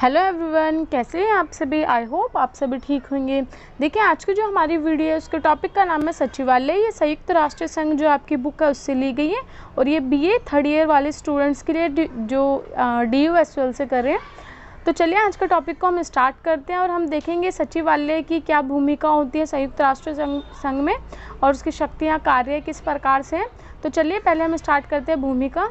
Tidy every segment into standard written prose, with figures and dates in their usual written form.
Hello everyone, कैसे हैं आप सभी। आई होप आप सभी ठीक होंगे। देखिए, आज की जो हमारी वीडियो है उसके टॉपिक का नाम है सचिवालय। ये संयुक्त राष्ट्र संघ जो आपकी बुक है उससे ली गई है और ये बीए थर्ड ईयर वाले स्टूडेंट्स के लिए जो DUSL से कर रहे हैं। तो चलिए आज के टॉपिक को हम स्टार्ट करते हैं और हम देखेंगे सचिवालय की क्या भूमिका होती है संयुक्त राष्ट्र संघ में और उसकी शक्तियाँ, कार्य किस प्रकार से हैं। तो चलिए पहले हम स्टार्ट करते हैं भूमिका।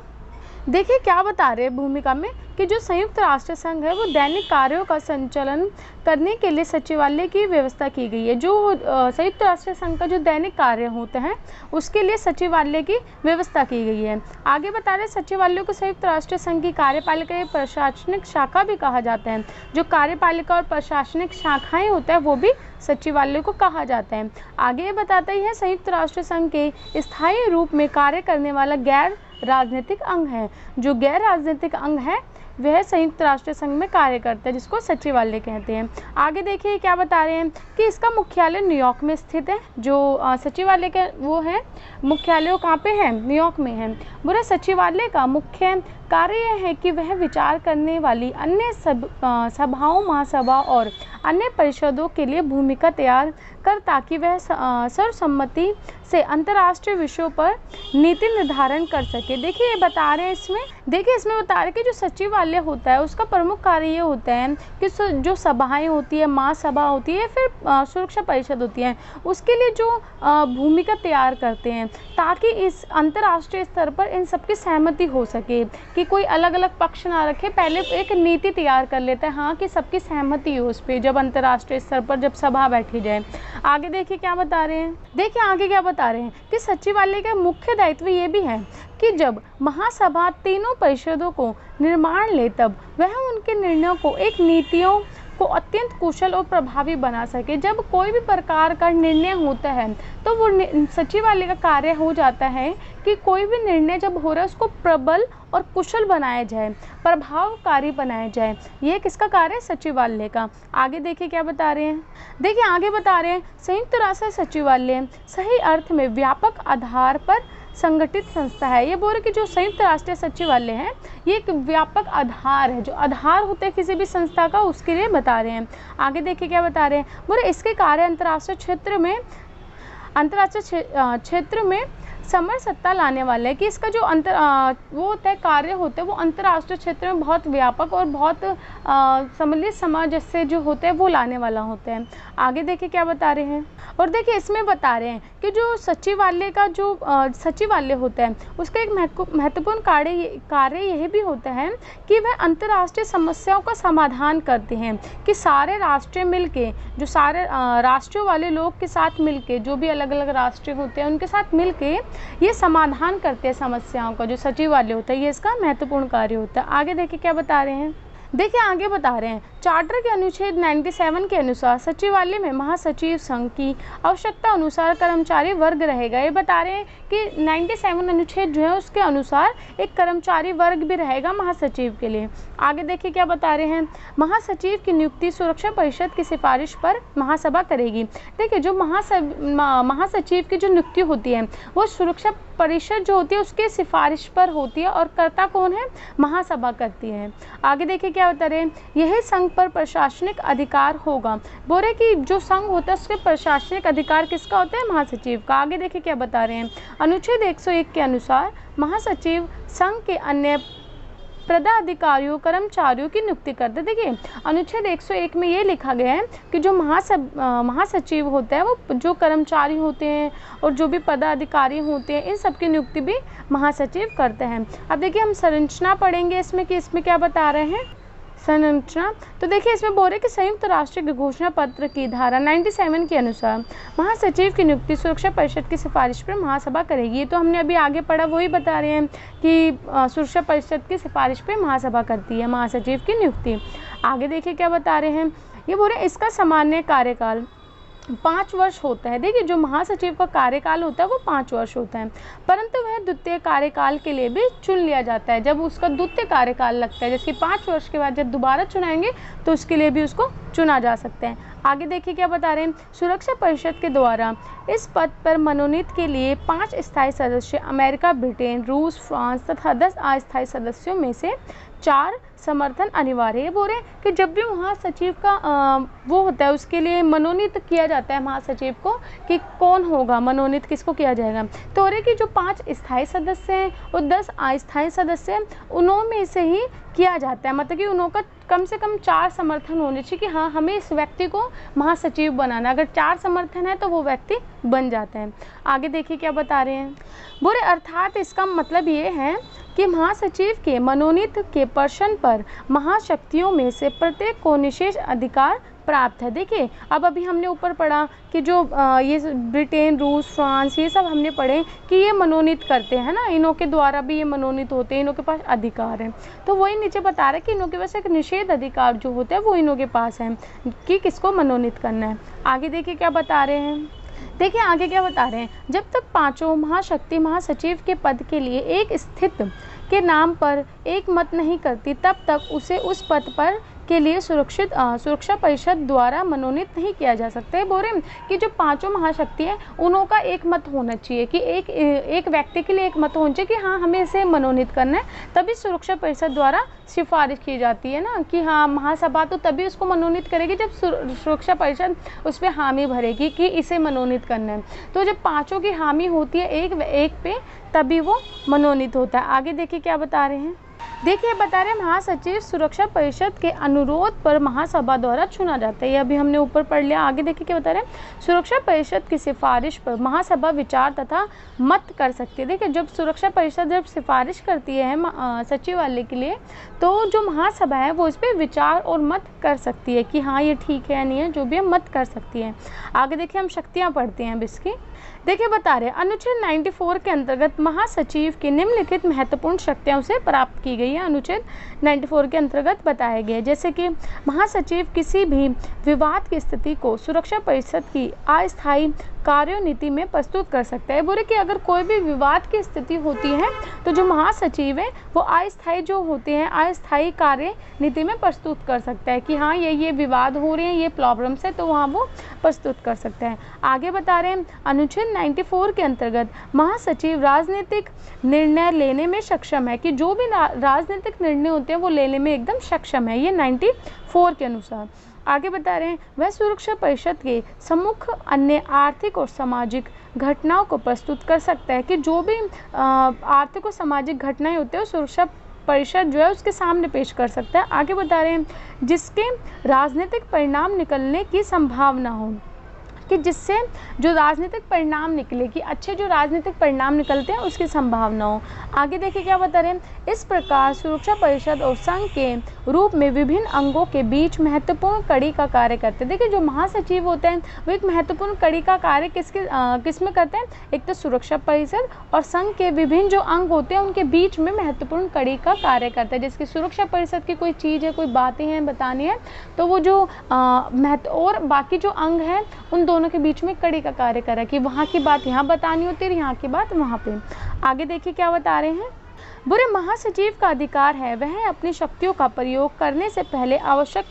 देखिए क्या बता रहे हैं भूमिका में कि जो संयुक्त राष्ट्र संघ है वो दैनिक कार्यों का संचालन करने के लिए सचिवालय की व्यवस्था की गई है। जो संयुक्त राष्ट्र संघ का जो दैनिक कार्य होते हैं उसके लिए सचिवालय की व्यवस्था की गई है। आगे बता रहे सचिवालय को संयुक्त राष्ट्र संघ की कार्यपालिका या प्रशासनिक शाखा भी कहा जाता है। जो कार्यपालिका और प्रशासनिक शाखाएं होता है वो भी सचिवालय को कहा जाता है। आगे ये बताता ही है संयुक्त राष्ट्र संघ के स्थायी रूप में कार्य करने वाला गैर राजनीतिक अंग है। जो गैर राजनीतिक अंग है वह संयुक्त राष्ट्र संघ में कार्य करता है, जिसको सचिवालय कहते हैं। आगे देखिए क्या बता रहे हैं कि इसका मुख्यालय न्यूयॉर्क में स्थित है। जो सचिवालय का वो है मुख्यालय, वो कहाँ पे है? न्यूयॉर्क में है। बुरा सचिवालय का मुख्य कार्य यह है कि वह विचार करने वाली अन्य सभाओं, महासभा और अन्य परिषदों के लिए भूमिका तैयार कर ताकि वह सर्वसम्मति से अंतर्राष्ट्रीय विषयों पर नीति निर्धारण कर सके। देखिए ये बता रहे हैं इसमें बता रहे हैं कि जो सचिवालय होता है उसका प्रमुख कार्य ये होता है कि जो सभाएं होती है, महासभा होती है, फिर सुरक्षा परिषद होती है, उसके लिए जो भूमिका तैयार करते हैं ताकि इस अंतर्राष्ट्रीय स्तर पर इन सबकी सहमति हो सके कि कोई अलग अलग पक्ष ना रखे। पहले एक नीति तैयार कर लेते हैं, हाँ, कि सबकी सहमति हो उस पर जब अंतर्राष्ट्रीय स्तर पर जब सभा बैठी जाए। आगे देखिए क्या बता रहे हैं। देखिए आगे क्या बता रहे हैं कि सचिवालय का मुख्य दायित्व ये भी है कि जब महासभा तीनों परिषदों को निर्माण ले तब वह उनके निर्णयों को एक नीतियों को अत्यंत कुशल और प्रभावी बना सके। जब कोई भी प्रकार का निर्णय होता है तो वो सचिवालय का कार्य हो जाता है कि कोई भी निर्णय जब हो रहा है उसको प्रबल और कुशल बनाया जाए, प्रभावकारी बनाया जाए। ये किसका कार्य है? सचिवालय का। आगे देखिए क्या बता रहे हैं। देखिए आगे बता रहे हैं संयुक्त राष्ट्र सचिवालय सही अर्थ में व्यापक आधार पर संगठित संस्था है। ये बोल रहे कि जो संयुक्त राष्ट्र सचिवालय है ये एक व्यापक आधार है। जो आधार होते हैं किसी भी संस्था का उसके लिए बता रहे हैं। आगे देखिए क्या बता रहे हैं। बोले इसके कार्य अंतर्राष्ट्रीय क्षेत्र में समरसत्ता लाने वाला है कि इसका जो वो होता है कार्य होते हैं वो अंतर्राष्ट्रीय क्षेत्र में बहुत व्यापक और बहुत सम्मिलित समाज से जो होते हैं वो लाने वाला होता है। आगे देखिए क्या बता रहे हैं। और देखिए इसमें बता रहे हैं कि जो सचिवालय का जो सचिवालय होता है उसका एक महत्वपूर्ण कार्य यह भी होता है कि वह अंतर्राष्ट्रीय समस्याओं का समाधान करते हैं कि सारे राष्ट्र मिलके, जो सारे राष्ट्रों वाले लोग के साथ मिलके, जो भी अलग अलग राष्ट्र होते हैं उनके साथ मिलके ये समाधान करते हैं समस्याओं का। जो सचिवालय होता है ये इसका महत्वपूर्ण कार्य होता है। आगे देखिए क्या बता रहे हैं। देखिए आगे बता रहे हैं चार्टर के अनुच्छेद 97 के अनुसार सचिवालय में महासचिव संघ की आवश्यकता अनुसार कर्मचारी वर्ग रहेगा। ये बता रहे हैं कि 97 अनुच्छेद जो है उसके अनुसार एक कर्मचारी वर्ग भी रहेगा महासचिव के लिए। आगे देखिए क्या बता रहे हैं। महासचिव की नियुक्ति सुरक्षा परिषद की सिफारिश पर महासभा करेगी। देखिए जो महासचिव की जो नियुक्ति होती है वो सुरक्षा परिषद जो होती है उसके सिफारिश पर होती है और कर्ता कौन है? महासभा करती है। आगे देखिए क्या बता रहे हैं। यही संघ पर प्रशासनिक अधिकार होगा। बोल रहे कि जो संघ होता है उसके प्रशासनिक अधिकार किसका होता है? महासचिव का। आगे देखिए क्या बता रहे हैं। अनुच्छेद 101 के अनुसार महासचिव संघ के अन्य पदाधिकारियों, कर्मचारियों की नियुक्ति करते। देखिए अनुच्छेद 101 में ये लिखा गया है कि जो महासचिव होता है वो जो कर्मचारी होते हैं और जो भी पदाधिकारी होते हैं इन सब की नियुक्ति भी महासचिव करते हैं। अब देखिए हम संरचना पढ़ेंगे इसमें कि इसमें क्या बता रहे हैं संरचना। तो देखिए इसमें बोल रहे कि संयुक्त राष्ट्र के घोषणा पत्र की धारा 97 के अनुसार महासचिव की नियुक्ति सुरक्षा परिषद की सिफारिश पर महासभा करेगी। तो हमने अभी आगे पढ़ा वही बता रहे हैं कि सुरक्षा परिषद की सिफारिश पर महासभा करती है महासचिव की नियुक्ति। आगे देखिए क्या बता रहे हैं। ये बोल रहे हैं इसका सामान्य कार्यकाल 5 वर्ष होता है। देखिए जो महासचिव का कार्यकाल होता है वो 5 वर्ष होता है, परंतु वह द्वितीय कार्यकाल के लिए भी चुन लिया जाता है। जब उसका द्वितीय कार्यकाल लगता है, जैसे 5 वर्ष के बाद जब दोबारा चुनाएंगे तो उसके लिए भी उसको चुना जा सकता है। आगे देखिए क्या बता रहे हैं। सुरक्षा परिषद के द्वारा इस पद पर मनोनीत के लिए 5 स्थायी सदस्य अमेरिका, ब्रिटेन, रूस, फ्रांस तथा 10 अस्थायी सदस्यों में से 4 समर्थन अनिवार्य है। बोल रहे हैं कि जब भी महासचिव का वो होता है उसके लिए मनोनीत किया जाता है महासचिव को कि कौन होगा, मनोनीत किसको किया जाएगा, तो रहे कि जो 5 स्थायी सदस्य हैं और 10 अस्थायी सदस्य हैं उन्हों में से ही किया जाता है। मतलब कि उनका कम से कम 4 समर्थन होने चाहिए कि हाँ हमें इस व्यक्ति को महासचिव बनाना। अगर 4 समर्थन है तो वो व्यक्ति बन जाता है। आगे देखिए क्या बता रहे हैं। बुरे अर्थात इसका मतलब ये है कि महासचिव के मनोनीत के प्रश्न पर महाशक्तियों में से प्रत्येक को विशेष अधिकार प्राप्त है। देखिए अब अभी हमने ऊपर पढ़ा कि जो ये ब्रिटेन, रूस, फ्रांस, ये सब हमने पढ़े कि ये मनोनीत करते हैं ना, इनों के द्वारा भी ये मनोनीत होते हैं, इनों के पास अधिकार है। तो वही नीचे बता रहा है कि इनों के पास एक निषेध अधिकार जो होता है वो इनों के पास है कि किसको मनोनीत करना है। आगे देखिए क्या बता रहे हैं। देखिए आगे क्या बता रहे हैं। जब तक 5 महाशक्ति महासचिव के पद के लिए एक स्थित के नाम पर एक मत नहीं करती तब तक उसे उस पद पर के लिए सुरक्षा परिषद द्वारा मनोनीत नहीं किया जा सकता है। बोल रहे हैं कि जो 5 महाशक्ति है उनों का एक मत होना चाहिए कि एक व्यक्ति के लिए एक मत होना चाहिए कि हाँ हमें इसे मनोनीत करना है, तभी सुरक्षा परिषद द्वारा सिफारिश की जाती है ना कि हाँ महासभा तो तभी उसको मनोनीत करेगी जब सुरक्षा परिषद उस पर हामी भरेगी कि इसे मनोनीत करना है। तो जब 5 की हामी होती है एक पे तभी वो मनोनीत होता है। आगे देखिए क्या बता रहे हैं। देखिए बता रहे हैं महासचिव सुरक्षा परिषद के अनुरोध पर महासभा द्वारा चुना जाता है। ये अभी हमने ऊपर पढ़ लिया। आगे देखिए क्या बता रहे हैं। सुरक्षा परिषद की सिफारिश पर महासभा विचार तथा मत कर सकती है। देखिए जब सुरक्षा परिषद जब सिफारिश करती है सचिवालय के लिए तो जो महासभा है वो इस पर विचार और मत कर सकती है कि हाँ ये ठीक है या नहीं है, जो भी है मत कर सकती है। आगे देखिए हम शक्तियाँ पढ़ते हैं अब इसकी। देखिए बता रहे अनुच्छेद 94 के अंतर्गत महासचिव की निम्नलिखित महत्वपूर्ण शक्तियां उसे प्राप्त की गई है। अनुच्छेद 94 के अंतर्गत बताए गए जैसे कि महासचिव किसी भी विवाद की स्थिति को सुरक्षा परिषद की अस्थायी कार्यनीति में प्रस्तुत कर सकता है। बोले कि अगर कोई भी विवाद की स्थिति होती है तो जो महासचिव है वो अस्थायी जो होते हैं अस्थायी कार्यनीति में प्रस्तुत कर सकता है कि हाँ ये विवाद हो रहे हैं, ये प्रॉब्लम्स है, तो वहाँ वो प्रस्तुत कर सकता है। आगे बता रहे हैं अनुच्छेद 94 के अंतर्गत महासचिव राजनीतिक निर्णय लेने में सक्षम है कि जो भी राजनीतिक निर्णय होते हैं वो लेने में एकदम सक्षम है, ये 94 के अनुसार। आगे बता रहे हैं वह सुरक्षा परिषद के सम्मुख अन्य आर्थिक और सामाजिक घटनाओं को प्रस्तुत कर सकता है कि जो भी आर्थिक और सामाजिक घटनाएं होती है सुरक्षा परिषद जो है उसके सामने पेश कर सकता है। आगे बता रहे हैं जिसके राजनीतिक परिणाम निकलने की संभावना हो कि जिससे जो राजनीतिक परिणाम निकले कि अच्छे जो राजनीतिक परिणाम निकलते हैं उसकी संभावना हो। आगे देखिए क्या बता रहे हैं। इस प्रकार सुरक्षा परिषद और संघ के रूप में विभिन्न अंगों के बीच महत्वपूर्ण कड़ी का कार्य करते हैं। देखिए जो महासचिव होते हैं वो एक महत्वपूर्ण कड़ी का कार्य किस में करते हैं, एक तो सुरक्षा परिषद और संघ के विभिन्न जो अंग होते हैं उनके बीच में महत्वपूर्ण कड़ी का कार्य करते हैं। जिसकी सुरक्षा परिषद की कोई चीज़ है, कोई बातें हैं बतानी है, तो वो जो और बाकी जो अंग हैं उन दोनों के बीच में कड़ी का कार्य करा कि वहाँ की बात यहाँ बतानी होती है, यहाँ की बात वहाँ पे। आगे देखिए क्या बता रहे हैं। बुरे महासचिव का अधिकार है वह अपनी शक्तियों का प्रयोग करने से पहले आवश्यक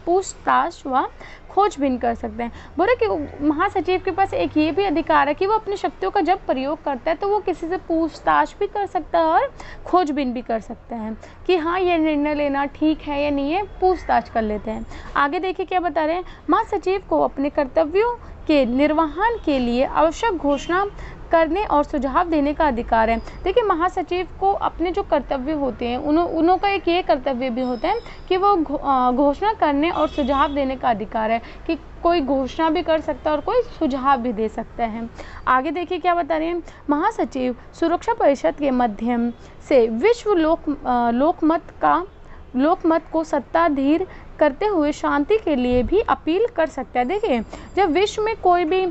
पूछताछ व खोजबीन कर सकते हैं। बोले कि महासचिव के पास एक ये भी अधिकार है कि वो अपनी शक्तियों का जब प्रयोग करता है तो वो किसी से पूछताछ भी कर सकता है और खोजबीन भी कर सकता है कि हाँ ये निर्णय लेना ठीक है या नहीं है, पूछताछ कर लेते हैं। आगे देखिए क्या बता रहे हैं। महासचिव को अपने कर्तव्यों के निर्वहन के लिए आवश्यक घोषणा करने और सुझाव देने का अधिकार है। देखिए महासचिव को अपने जो कर्तव्य होते हैं उन्हों का एक ये कर्तव्य भी होता है कि वो घोषणा करने और सुझाव देने का अधिकार है कि कोई घोषणा भी कर सकता है और कोई सुझाव भी दे सकता है। आगे देखिए क्या बता रहे हैं। महासचिव सुरक्षा परिषद के माध्यम से विश्व लोकमत को सत्ताधीर करते हुए शांति के लिए भी अपील कर सकता है। देखिए जब विश्व में कोई भी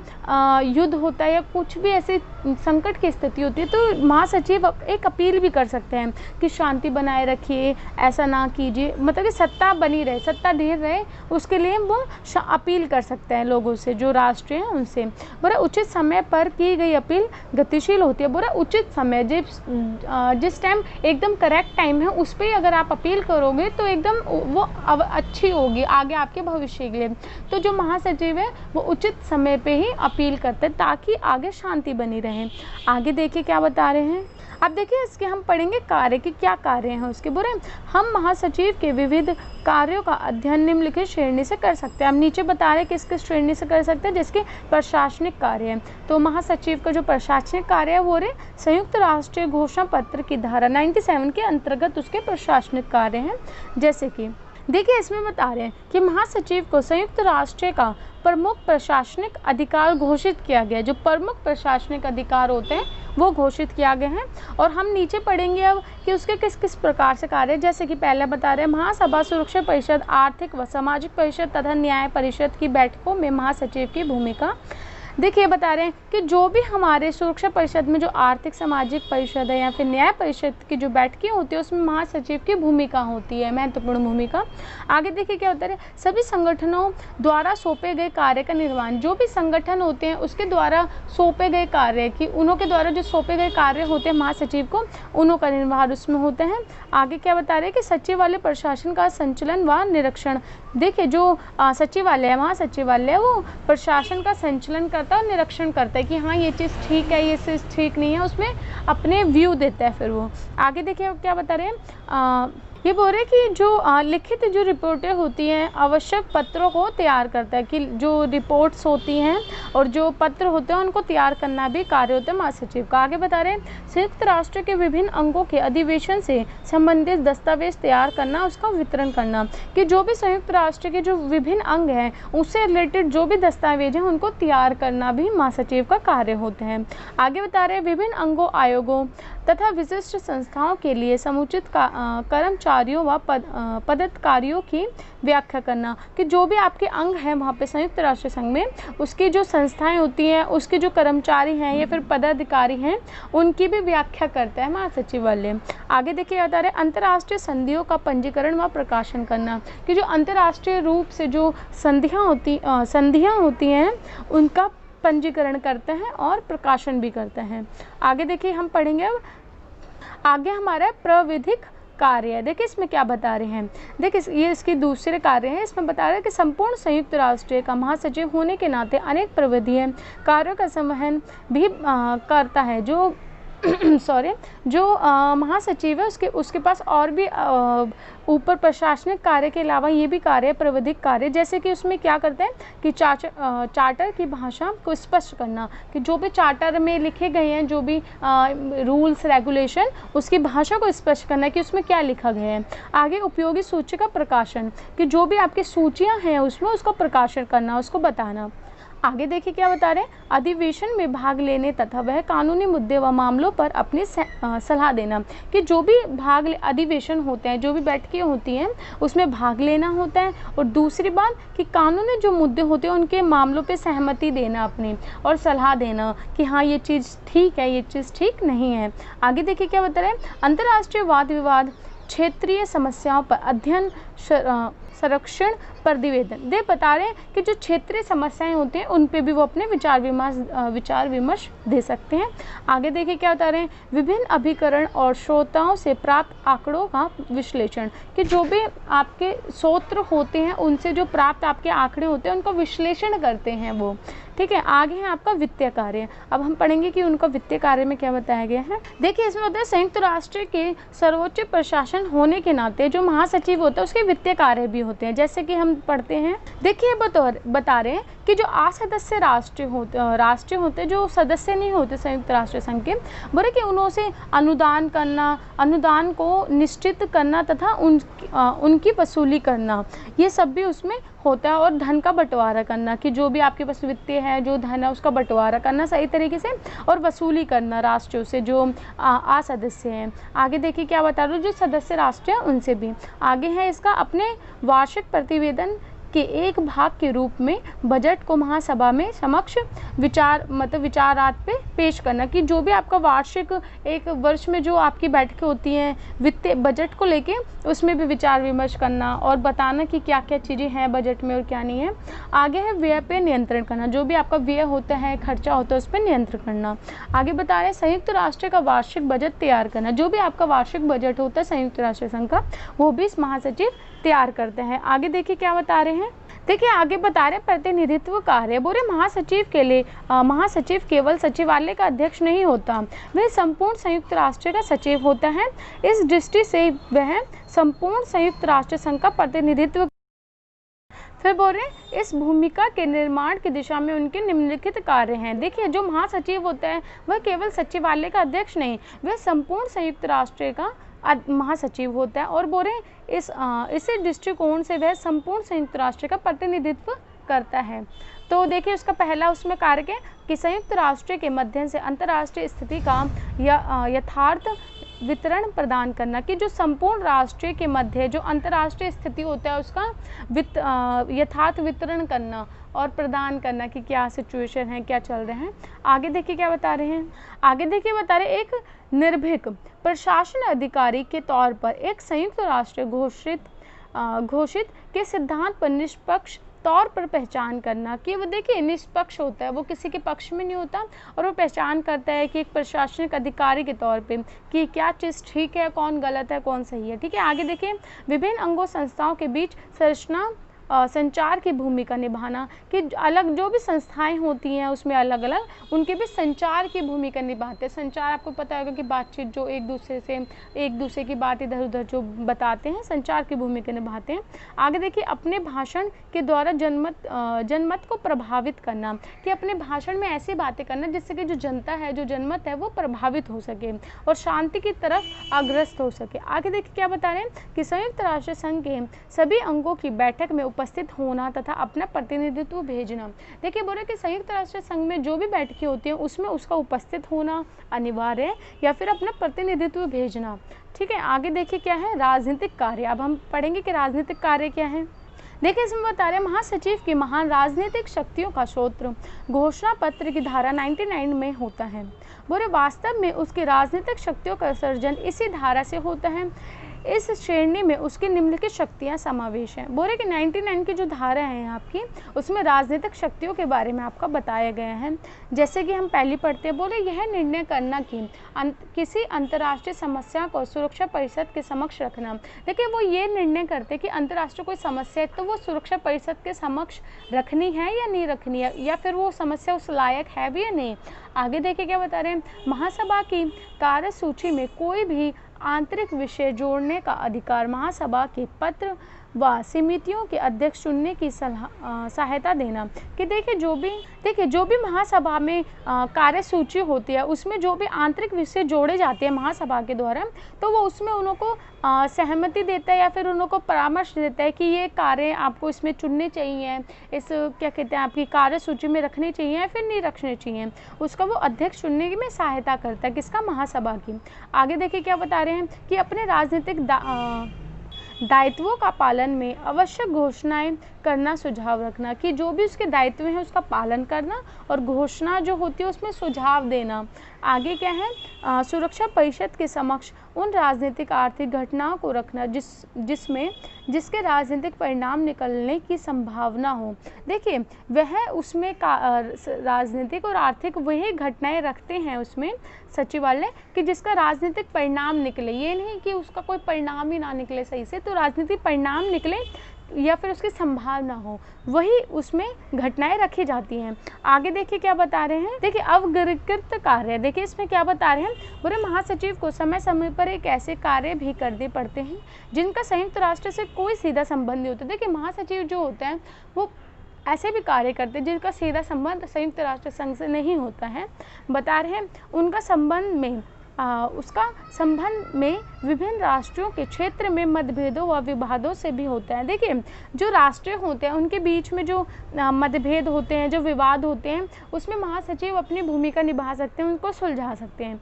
युद्ध होता है या कुछ भी ऐसे संकट की स्थिति होती है तो महासचिव एक अपील भी कर सकते हैं कि शांति बनाए रखिए, ऐसा ना कीजिए, मतलब कि सत्ता बनी रहे, सत्ताधीर रहे, उसके लिए वो अपील कर सकते हैं लोगों से जो राष्ट्र हैं उनसे। बोला उचित समय पर की गई अपील गतिशील होती है। बोला उचित समय जिस टाइम एकदम करेक्ट टाइम है उस पर अगर आप अपील करोगे तो एकदम वो अच्छी होगी आगे आपके भविष्य के लिए। तो जो महासचिव है वो उचित समय पे ही अपील करते हैं ताकि आगे शांति बनी रहे। आगे देखिए क्या बता रहे हैं। अब देखिए इसके हम पढ़ेंगे कार्य कि क्या कार्य हैं उसके। बुरे हम महासचिव के विविध कार्यों का अध्ययन निम्नलिखित श्रेणी से कर सकते हैं। हम नीचे बता रहे हैं किस किस श्रेणी से कर सकते हैं, जिसके प्रशासनिक कार्य है। तो महासचिव का जो प्रशासनिक कार्य है वो संयुक्त राष्ट्रीय घोषणा पत्र की धारा 97 के अंतर्गत उसके प्रशासनिक कार्य हैं। जैसे कि देखिए इसमें बता रहे हैं कि महासचिव को संयुक्त राष्ट्र का प्रमुख प्रशासनिक अधिकार घोषित किया गया है। जो प्रमुख प्रशासनिक अधिकार होते हैं वो घोषित किया गया है। और हम नीचे पढ़ेंगे अब कि उसके किस किस प्रकार से कार्य, जैसे कि पहले बता रहे हैं महासभा, सुरक्षा परिषद, आर्थिक व सामाजिक परिषद तथा न्याय परिषद की बैठकों में महासचिव की भूमिका। देखिए बता रहे हैं कि जो भी हमारे सुरक्षा परिषद में जो आर्थिक सामाजिक परिषद है या फिर न्याय परिषद की जो बैठकें होती है उसमें महासचिव की भूमिका होती है, महत्वपूर्ण भूमिका। आगे देखिए क्या होता है, सभी संगठनों द्वारा सौंपे गए कार्य का निर्वहन। जो भी संगठन होते हैं उसके द्वारा सौंपे गए कार्य की, उन्हों के द्वारा जो सौंपे गए कार्य होते हैं महासचिव को, उन्हों का निर्वहन उसमें होते हैं। आगे क्या बता रहे हैं कि सचिवालय प्रशासन का संचालन व निरीक्षण। देखिए जो सचिवालय है, महासचिवालय है, वो प्रशासन का संचालन करता है, निरीक्षण करता है कि हाँ ये चीज़ ठीक है, ये चीज़ ठीक नहीं है, उसमें अपने व्यू देता है फिर वो। आगे देखिए क्या बता रहे हैं, ये बोल रहे कि जो लिखित जो रिपोर्टें होती हैं आवश्यक पत्रों को तैयार करता है, कि जो रिपोर्ट्स होती हैं और जो पत्र होते हैं उनको तैयार करना भी कार्य होता है महासचिव का। आगे बता रहे हैं संयुक्त राष्ट्र के विभिन्न अंगों के अधिवेशन से संबंधित दस्तावेज तैयार करना, उसका वितरण करना। कि जो भी संयुक्त राष्ट्र के जो विभिन्न अंग हैं उससे रिलेटेड जो भी दस्तावेज हैं उनको तैयार करना भी महासचिव का कार्य होते हैं। आगे बता रहे हैं विभिन्न अंगों, आयोगों तथा विशिष्ट संस्थाओं के लिए समुचित कर्मचारियों व पदाधिकारियों की व्याख्या करना। कि जो भी आपके अंग हैं वहाँ पे संयुक्त राष्ट्र संघ में, उसकी जो संस्थाएं होती हैं, उसके जो कर्मचारी हैं या फिर पदाधिकारी हैं, उनकी भी व्याख्या करता है महासचिवालय। आगे देखिए बता रहे अंतर्राष्ट्रीय संधियों का पंजीकरण व प्रकाशन करना। कि जो अंतर्राष्ट्रीय रूप से जो संधियाँ होती हैं उनका पंजीकरण करते हैं और प्रकाशन भी करते हैं। आगे देखिए हम पढ़ेंगे अब आगे हमारा प्राविधिक कार्य है। देखिए इसमें क्या बता रहे हैं, देखिए ये इसके दूसरे कार्य हैं। इसमें बता रहे हैं कि संपूर्ण संयुक्त राष्ट्र का महासचिव होने के नाते अनेक प्राविधिक कार्यों का संवहन भी करता है। जो जो महासचिव है उसके पास और भी ऊपर प्रशासनिक कार्य के अलावा ये भी कार्य है प्राविधिक कार्य। जैसे कि उसमें क्या करते हैं कि चार्टर की भाषा को स्पष्ट करना। कि जो भी चार्टर में लिखे गए हैं जो भी रूल्स रेगुलेशन, उसकी भाषा को स्पष्ट करना कि उसमें क्या लिखा गया है। आगे उपयोगी सूची का प्रकाशन। कि जो भी आपकी सूचियाँ हैं उसमें उसका प्रकाशन करना, उसको बताना। आगे देखिए क्या बता रहे हैं अधिवेशन में भाग लेने तथा वह कानूनी मुद्दे व मामलों पर अपनी सलाह देना। कि जो भी अधिवेशन होते हैं, जो भी बैठकें होती हैं उसमें भाग लेना होता है। और दूसरी बात कि कानूनी जो मुद्दे होते हैं उनके मामलों पे सहमति देना अपनी, और सलाह देना कि हाँ ये चीज़ ठीक है, ये चीज़ ठीक नहीं है। आगे देखिए क्या बता रहे हैं अंतर्राष्ट्रीय वाद विवाद, क्षेत्रीय समस्याओं पर अध्ययन, संरक्षण, प्रतिवेदन। दे बता रहे हैं कि जो क्षेत्रीय समस्याएं होती हैं उन पे भी वो अपने विचार विमर्श दे सकते हैं। आगे देखिए क्या बता रहे हैं विभिन्न अभिकरण और श्रोताओं से प्राप्त आंकड़ों का विश्लेषण। कि जो भी आपके स्रोत होते हैं उनसे जो प्राप्त आपके आंकड़े होते हैं उनका विश्लेषण करते हैं वो। ठीक है, आगे है आपका वित्तीय कार्य। अब हम पढ़ेंगे कि उनका वित्तीय कार्य में क्या बताया गया है। देखिए इसमें होता है संयुक्त राष्ट्र के सर्वोच्च प्रशासन होने के नाते जो महासचिव होता है उसके वित्तीय कार्य भी होते हैं। जैसे कि हम पढ़ते हैं, देखिए बता रहे हैं कि जो असदस्य राष्ट्र होते हैं, जो सदस्य नहीं होते संयुक्त राष्ट्र संघ के, बोले कि उन्हों से अनुदान करना, अनुदान को निश्चित करना तथा उनकी वसूली करना, ये सब भी उसमें होता है। और धन का बंटवारा करना। कि जो भी आपके पास वित्तीय है, जो धन है, उसका बंटवारा करना सही तरीके से, और वसूली करना राष्ट्रों से जो असदस्य हैं। आगे देखिए क्या बता रहे हो जो सदस्य राष्ट्र हैं उनसे भी। आगे है इसका अपने वार्षिक प्रतिवेदन के एक भाग के रूप में बजट को महासभा में समक्ष विचारार्थ पे पेश करना। कि जो भी आपका वार्षिक एक वर्ष में जो आपकी बैठकें होती हैं वित्तीय बजट को लेके, उसमें भी विचार विमर्श करना और बताना कि क्या क्या चीज़ें हैं बजट में और क्या नहीं है। आगे है व्यय पे नियंत्रण करना। जो भी आपका व्यय होता है, खर्चा होता है, उस पर नियंत्रण करना। आगे बता रहे हैं संयुक्त राष्ट्र का वार्षिक बजट तैयार करना। जो भी आपका वार्षिक बजट होता है संयुक्त राष्ट्र संघ का, वो भी इस महासचिव तैयार करते हैं। आगे देखिए क्या बता रहे हैं, देखिए आगे बता रहे प्रतिनिधित्व कार्य। बोले महासचिव केवल सचिवालय का अध्यक्ष नहीं होता, वह संपूर्ण संयुक्त राष्ट्र का सचिव होता है। इस दृष्टि से वह संपूर्ण संयुक्त राष्ट्र संघ का प्रतिनिधित्व। फिर बोल रहे इस भूमिका के निर्माण की दिशा में उनके निम्नलिखित कार्य हैं। देखिए जो महासचिव होता है वह केवल सचिवालय का अध्यक्ष नहीं, वह संपूर्ण संयुक्त राष्ट्र का महासचिव होता है। और बोल रहे इसी दृष्टिकोण से वह संपूर्ण संयुक्त राष्ट्र का प्रतिनिधित्व करता है। तो देखिए उसका पहला उसमें कार्य क्या कि संयुक्त राष्ट्र के माध्यम से अंतर्राष्ट्रीय स्थिति का यथार्थ वितरण प्रदान करना, कि जो संपूर्ण राष्ट्र के मध्य जो अंतर्राष्ट्रीय स्थिति होता है उसका यथार्थ वितरण करना और प्रदान करना कि क्या सिचुएशन है, क्या चल रहे हैं। आगे देखिए क्या बता रहे हैं। आगे देखिए बता रहे एक निर्भीक प्रशासन अधिकारी के तौर पर एक संयुक्त राष्ट्र घोषित के सिद्धांत पर निष्पक्ष तौर पर पहचान करना, कि वो देखिए निष्पक्ष होता है, वो किसी के पक्ष में नहीं होता और वो पहचान करता है कि एक प्रशासनिक अधिकारी के तौर पे कि क्या चीज़ ठीक है, कौन गलत है, कौन सही है। ठीक है आगे देखिए विभिन्न अंगों संस्थाओं के बीच संरचना संचार की भूमिका निभाना, कि अलग जो भी संस्थाएं होती हैं उसमें अलग अलग उनके भी संचार की भूमिका निभाते हैं। संचार आपको पता होगा कि बातचीत, जो एक दूसरे की बात इधर उधर जो बताते हैं, संचार की भूमिका निभाते हैं। आगे देखिए अपने भाषण के द्वारा जनमत को प्रभावित करना, कि अपने भाषण में ऐसी बातें करना जिससे कि जो जनता है, जो जनमत है वो प्रभावित हो सके और शांति की तरफ अग्रसर हो सके। आगे देखिए क्या बता रहे हैं कि संयुक्त राष्ट्र संघ के सभी अंगों की बैठक में उपस्थित होना तथा अपना प्रतिनिधित्व भेजना। देखिए बोले कि संयुक्त राष्ट्र संघ में जो भी बैठकें होती हैं उसमें उसका उपस्थित होना अनिवार्य है या फिर अपना प्रतिनिधित्व भेजना। ठीक है आगे देखिए क्या है राजनीतिक कार्य। अब हम पढ़ेंगे कि राजनीतिक कार्य क्या है। देखिए इसमें बता रहे महासचिव की महान राजनीतिक शक्तियों का स्रोत घोषणा पत्र की धारा 99 में होता है। बोले वास्तव में उसकी राजनीतिक शक्तियों का सर्जन इसी धारा से होता है। इस श्रेणी में उसकी निम्नलिखित शक्तियां समावेश हैं। बोले कि 99 की जो धारा है आपकी उसमें राजनीतिक शक्तियों के बारे में आपका बताया गया है। जैसे कि हम पहले पढ़ते हैं, बोले यह निर्णय करना कि किसी अंतर्राष्ट्रीय समस्या को सुरक्षा परिषद के समक्ष रखना। देखिए वो ये निर्णय करते कि अंतर्राष्ट्रीय कोई समस्या है तो वो सुरक्षा परिषद के समक्ष रखनी है या नहीं रखनी है, या फिर वो समस्या उस लायक है भी या नहीं। आगे देखिए क्या बता रहे हैं महासभा की कार्यसूची में कोई भी आंतरिक विषय जोड़ने का अधिकार महासभा के पत्र व समितियों के अध्यक्ष चुनने की सहायता देना। कि देखिए जो भी महासभा में कार्यसूची होती है उसमें जो भी आंतरिक विषय जोड़े जाते हैं महासभा के द्वारा तो वो उसमें उनको सहमति देता है या फिर उनको परामर्श देता है कि ये कार्य आपको इसमें चुनने चाहिए, इस क्या कहते हैं आपकी कार्यसूची में रखने चाहिए या फिर नहीं रखने चाहिए, उसका वो अध्यक्ष चुनने में सहायता करता है। किसका? महासभा की। आगे देखिए क्या बता रहे हैं कि अपने राजनीतिक दायित्वों का पालन में आवश्यक घोषणाएं करना, सुझाव रखना। कि जो भी उसके दायित्व हैं उसका पालन करना और घोषणा जो होती है उसमें सुझाव देना। आगे क्या है सुरक्षा परिषद के समक्ष उन राजनीतिक आर्थिक घटनाओं को रखना जिसके राजनीतिक परिणाम निकलने की संभावना हो। देखिए वह उसमें राजनीतिक और आर्थिक वही घटनाएं रखते हैं उसमें सचिवालय कि जिसका राजनीतिक परिणाम निकले। ये नहीं कि उसका कोई परिणाम ही ना निकले सही से, तो राजनीतिक परिणाम निकले या फिर उसकी संभावना हो, वही उसमें घटनाएं रखी जाती हैं। आगे देखिए क्या बता रहे हैं। देखिए अवगृहीत कार्य। देखिए इसमें क्या बता रहे हैं पूरे महासचिव को समय समय पर एक ऐसे कार्य भी करने पड़ते हैं जिनका संयुक्त राष्ट्र से कोई सीधा संबंध नहीं होता। देखिए महासचिव जो होता है वो ऐसे भी कार्य करते हैं जिनका सीधा संबंध संयुक्त राष्ट्र संघ से नहीं होता है। बता रहे हैं उनका संबंध में उसका संबंध में विभिन्न राष्ट्रों के क्षेत्र में मतभेदों व विवादों से भी होता है। देखिए जो राष्ट्र होते हैं उनके बीच में जो मतभेद होते हैं, जो विवाद होते हैं, उसमें महासचिव अपनी भूमिका निभा सकते हैं, उनको सुलझा सकते हैं।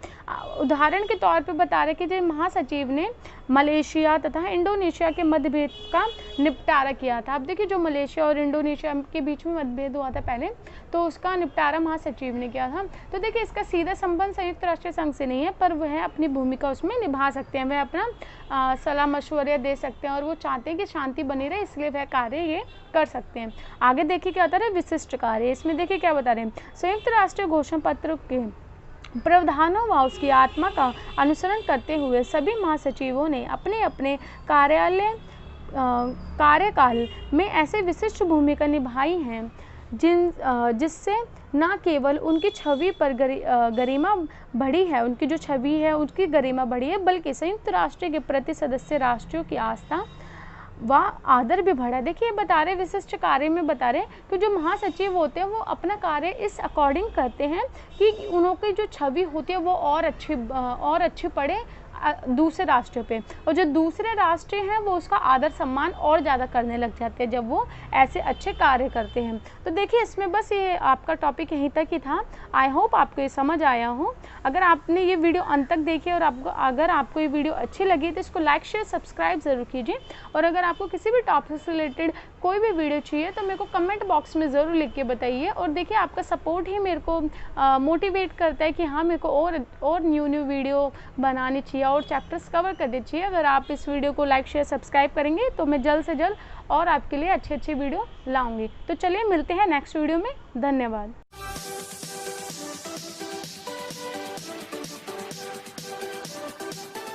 उदाहरण के तौर पे बता रहे कि जो महासचिव ने मलेशिया तथा इंडोनेशिया के मतभेद का निपटारा किया था। अब देखिए जो मलेशिया और इंडोनेशिया के बीच में मतभेद हुआ था पहले, तो उसका निपटारा महासचिव ने किया था। तो देखिए इसका सीधा संबंध संयुक्त राष्ट्र संघ से नहीं है, पर वह अपनी भूमिका उसमें निभा सकते हैं, वह अपना सलाह मशवरे दे सकते हैं और वो चाहते हैं कि शांति बनी रहे, इसलिए वह कार्य ये कर सकते हैं। आगे देखिए क्या होता है विशिष्ट कार्य। इसमें देखिए क्या बता रहे हैं संयुक्त राष्ट्र घोषणा पत्र के प्रावधानों व उसकी आत्मा का अनुसरण करते हुए सभी महासचिवों ने अपने अपने कार्यालय कार्यकाल में ऐसे विशिष्ट भूमिका निभाई हैं जिससे न केवल उनकी छवि पर गरिमा बढ़ी है, उनकी जो छवि है उसकी गरिमा बढ़ी है, बल्कि संयुक्त राष्ट्र के प्रति सदस्य राष्ट्रों की आस्था व आदर भी बढ़ा। देखिए बता रहे विशिष्ट कार्य में बता रहे कि जो महासचिव होते हैं वो अपना कार्य इस अकॉर्डिंग करते हैं कि उनकी जो छवि होती है वो और अच्छी पड़े दूसरे राष्ट्र पे, और जो दूसरे राष्ट्र हैं वो उसका आदर सम्मान और ज़्यादा करने लग जाते हैं जब वो ऐसे अच्छे कार्य करते हैं। तो देखिए इसमें बस ये आपका टॉपिक यहीं तक ही था। आई होप आपको ये समझ आया हो। अगर आपने ये वीडियो अंत तक देखी और अगर आपको ये वीडियो अच्छी लगी तो इसको लाइक शेयर सब्सक्राइब ज़रूर कीजिए, और अगर आपको किसी भी टॉपिक से रिलेटेड कोई भी वीडियो चाहिए तो मेरे को कमेंट बॉक्स में ज़रूर लिख के बताइए। और देखिए आपका सपोर्ट ही मेरे को मोटिवेट करता है कि हाँ मेरे को और न्यू वीडियो बनानी चाहिए और चैप्टर्स कवर करने चाहिए। अगर आप इस वीडियो को लाइक शेयर सब्सक्राइब करेंगे तो मैं जल्द से जल्द और आपके लिए अच्छी वीडियो लाऊंगी। तो चलिए मिलते हैं नेक्स्ट वीडियो में। धन्यवाद।